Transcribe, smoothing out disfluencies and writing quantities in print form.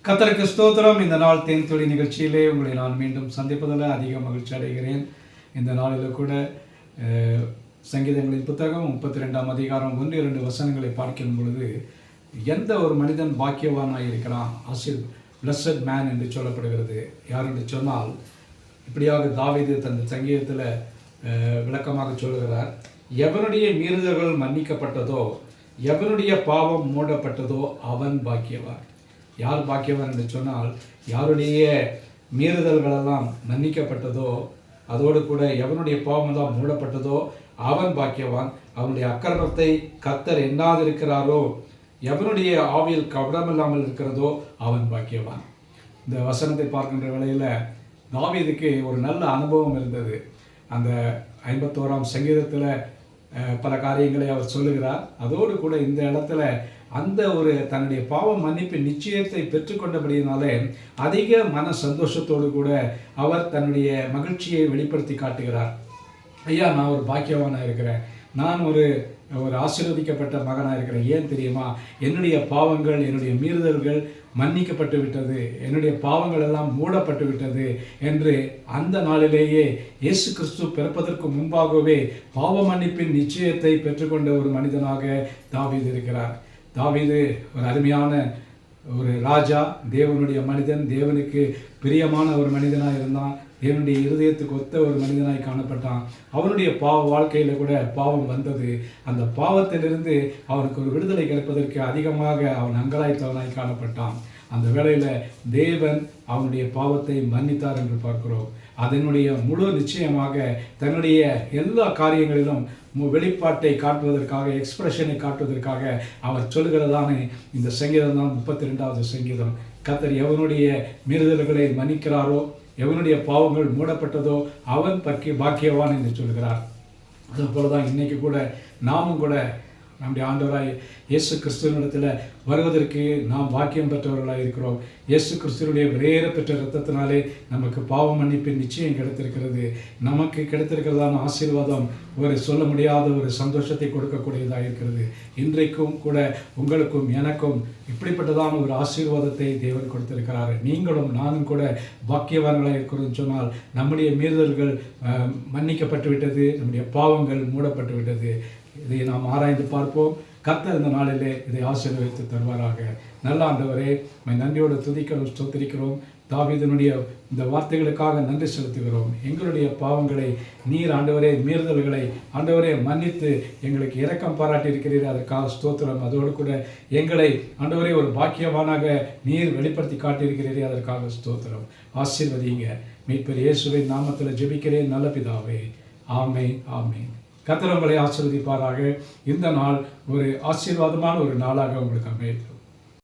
கர்த்தருக்கு ஸ்தோத்திரம். இந்த நாள் தேன்துளி நிகழ்ச்சியிலே உங்களை நான் மீண்டும் சந்திப்பதில் அதிக மகிழ்ச்சி அடைகிறேன். இந்த நாளில் கூட சங்கீதங்களின் புத்தகம் 32ஆம் அதிகாரம் 1-2 வசனங்களை பார்க்கும் பொழுது, எந்த ஒரு மனிதன் பாக்கியவானாக இருக்கிறான், பிளஸட் மேன் என்று சொல்லப்படுகிறது. யார் என்று சொன்னால், இப்படியாக தாவீது தன் சங்கீதத்தில் விளக்கமாக சொல்லுகிறார். எவனுடைய மீறுதல்கள் மன்னிக்கப்பட்டதோ, எவனுடைய பாவம் மூடப்பட்டதோ அவன் பாக்கியவான். யார் பாக்கியவான் என்று சொன்னால், யாருடைய மீறுதல்களெல்லாம் மன்னிக்கப்பட்டதோ, அதோடு கூட எவனுடைய பாவமெல்லாம் மூடப்பட்டதோ அவன் பாக்கியவான். அவனுடைய அக்கிரமத்தை கர்த்தர் எண்ணாதிருக்கிறாரோ, எவனுடைய ஆவியில் கபடமில்லாமல் இருக்கிறதோ அவன் பாக்கியவான். இந்த வசனத்தை பார்க்கின்ற வேளையில் தாவீதுக்கு ஒரு நல்ல அனுபவம் இருந்தது. அந்த 51ஆம் சங்கீதத்தில் பல காரியங்களை அவர் சொல்லுகிறார். அதோடு கூட இந்த இடத்துல அந்த ஒரு தன்னுடைய பாவ மன்னிப்பு நிச்சயத்தை பெற்றுக்கொண்டபடியினாலே அதிக மன சந்தோஷத்தோடு கூட அவர் தன்னுடைய மகிழ்ச்சியை வெளிப்படுத்தி காட்டுகிறார். ஐயா, நான் ஒரு பாக்கியவானாக இருக்கிறேன், நான் ஒரு ஆசீர்வதிக்கப்பட்ட மகனாக இருக்கிறேன். ஏன் தெரியுமா? என்னுடைய பாவங்கள், என்னுடைய மீறுதல்கள் மன்னிக்கப்பட்டு விட்டது, என்னுடைய பாவங்கள் எல்லாம் மூடப்பட்டு விட்டது என்று அந்த நாளிலேயே இயேசு கிறிஸ்து பிறப்பதற்கு முன்பாகவே பாவ மன்னிப்பின் நிச்சயத்தை பெற்றுக்கொண்ட ஒரு மனிதனாக தாவீது இருக்கிறார். தாவீது ஒரு அருமையான ஒரு ராஜா, தேவனுடைய மனிதன், தேவனுக்கு பிரியமான ஒரு மனிதனாக இருந்தான். தேவனுடைய இருதயத்துக்கு ஒத்த ஒரு மனிதனாய் காணப்பட்டான். அவனுடைய வாழ்க்கையில் கூட பாவம் வந்தது. அந்த பாவத்திலிருந்து அவனுக்கு ஒரு விடுதலை கிடைப்பதற்கு அதிகமாக அவன் அங்கலாய்த்தவனாய் காணப்பட்டான். அந்த வேளையில் தேவன் அவனுடைய பாவத்தை மன்னித்தார் என்று பார்க்கிறோம். அதனுடைய முழு நிச்சயமாக தன்னுடைய எல்லா காரியங்களிலும் வெளிப்பாட்டை காட்டுவதற்காக, எக்ஸ்பிரஷனை காட்டுவதற்காக அவர் சொல்லுகிறதான இந்த சங்கீதம் தான் 32வது சங்கீதம். கர்த்தர் எவனுடைய மீறுதல்களை மன்னிக்கிறாரோ, எவனுடைய பாவங்கள் மூடப்பட்டதோ அவன் பாக்கியவான் என்று சொல்கிறார். அதுபோல தான் இன்றைக்கி கூட நாமும் கூட நம்முடைய ஆண்டவராய் இயேசு கிறிஸ்துவனிடத்தில் வருவதற்கு நாம் பாக்கியம் பெற்றவர்களாக இருக்கிறோம். இயேசு கிறிஸ்துவனுடைய விலையேற பெற்ற இரத்தத்தினாலே நமக்கு பாவ மன்னிப்பின் நிச்சயம் கிடைத்திருக்கிறது. நமக்கு கிடைத்திருக்கிறதான ஆசீர்வாதம் ஒரு சொல்ல முடியாத ஒரு சந்தோஷத்தை கொடுக்கக்கூடியதாக இருக்கிறது. இன்றைக்கும் கூட உங்களுக்கும் எனக்கும் இப்படிப்பட்டதான ஒரு ஆசீர்வாதத்தை தேவன் கொடுத்திருக்கிறார். நீங்களும் நானும் கூட பாக்கியவான்களாக இருக்கிறோம்னு சொன்னால், நம்முடைய மீறுதல்கள் மன்னிக்கப்பட்டு விட்டது, நம்முடைய பாவங்கள் மூடப்பட்டு விட்டது. இதை நாம் ஆராய்ந்து பார்ப்போம். கர்த்தர் இந்த நாளிலே இதை ஆசீர்வதித்து தருவாராக. நல்ல ஆண்டவரே, நன்றியோடு துதிக்கிறோம், ஸ்தோத்திரிக்கிறோம். தாவீதினுடைய இந்த வார்த்தைகளுக்காக நன்றி செலுத்துகிறோம். எங்களுடைய பாவங்களை நீர் ஆண்டவரே, மீறுதல்களை ஆண்டவரே மன்னித்து எங்களுக்கு இரக்கம் பாராட்டி இருக்கிறீர், அதற்காக ஸ்தோத்திரம். அதோடு கூட எங்களை ஆண்டவரே ஒரு பாக்கியவானாக நீர் வெளிப்படுத்தி காட்டியிருக்கிறீரே, அதற்காக ஸ்தோத்திரம். ஆசீர்வதிங்க. மீட்பர் இயேசுவின் நாமத்தில் ஜெபிக்கிறேன் நல்ல பிதாவே. ஆமென், ஆமென். கர்த்தர் உங்களை ஆசீர்வதிப்பாராக. இந்த நாள் ஒரு ஆசீர்வாதமான ஒரு நாளாக உங்களுக்கு அமையும்.